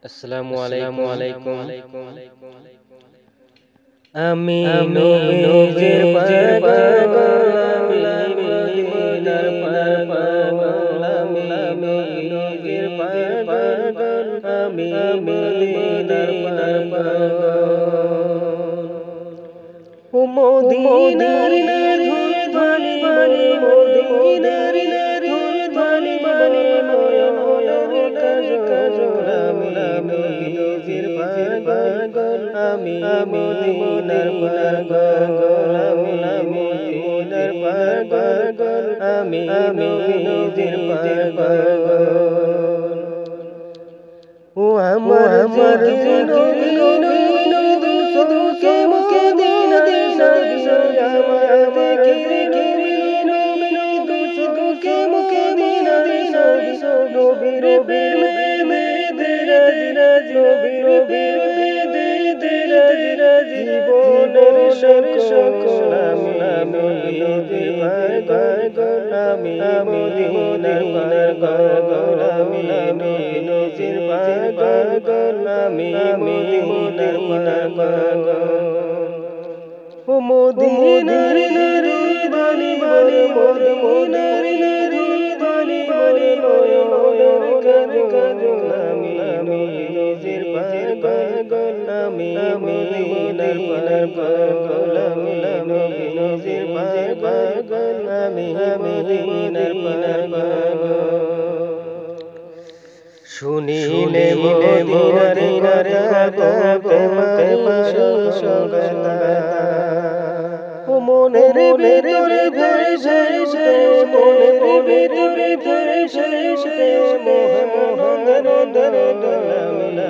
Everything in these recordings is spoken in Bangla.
আসসালামু আলাইকুম। আমি নবীর পাগল, আমি মদিনার পাগল, আমি নবীর পাগল, আমি মদিনার পাগল। ও মদিনার ধুর ধ্বনি বাণী, মদিনার ধুর ধ্বনি বাণী, নয়নের কাজল, আমি নবীর পাগল, আমি মদিনার পাগল, আমি মদিনার পাগল, আমি নবীর পাগল। ও আমার নবী মুখে মদিনার সাবি, আমার জিকির মুখে মদিনার সাবি, নবীর প্রেমে দিরাজ, নবীর প্রেমে দিরাজ, জীবনের সকল আমি নবীর পাগল, আমি মদিনার পাগল, আমি নবীর পাগল, আমি মদিনার পাগল। ও মদিনার ধ্বনি বাণী, মদিনার ধ্বনি বাণী, নয়নের কাজল, আমি নবীর পাগল, আমি মদিনার পাগল, আমি নবীর পাগল, আমি মদিনার পাগল। শুনিলে মদিনার ও মনের ভিতরে ধরে মনের ভিতরে ধরে মোহাম্মদের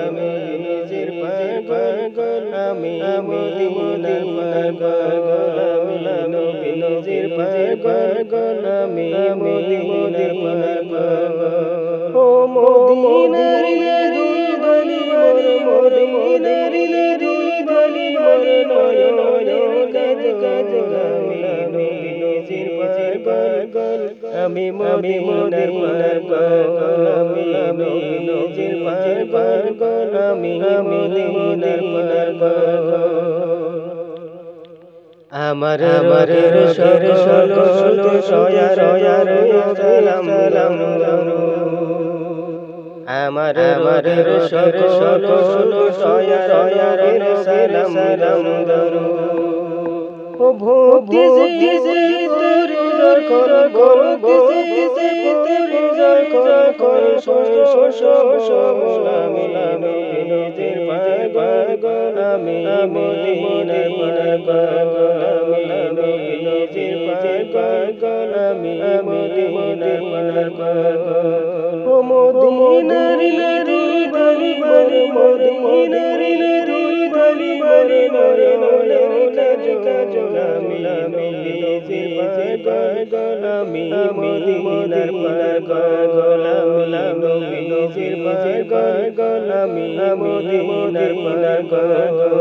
আমি নিজের পাগল, আমি মদিনার পাগল, আমি নিজের পাগল, আমি মদিনার পাগল। ও মদিনার ধ্বনি বাণী, মদিনার ধ্বনি বাণী, নয়নের কাজল, আমি নবীর পাগল, আমি মদিনার পাগল, আমি নবীর পাগল, আমি মদিনার পাগল। আমার সর সালাম আমার সকল সালাম দরু ও ভক্তি যে তোর কর আমি নিজের পাগল, আমি মদিনার পাগল, আমি নিজের পাগল, আমি মদিনার পাগল। ও মদিনার বাণী বাণী, মদিনার বাণী বাণী, নয়নের কাজল, আমি নিজের পাগল, আমি মদিনার পাগল, আমি নিজের পাগল, আমি মদিনার পাগল।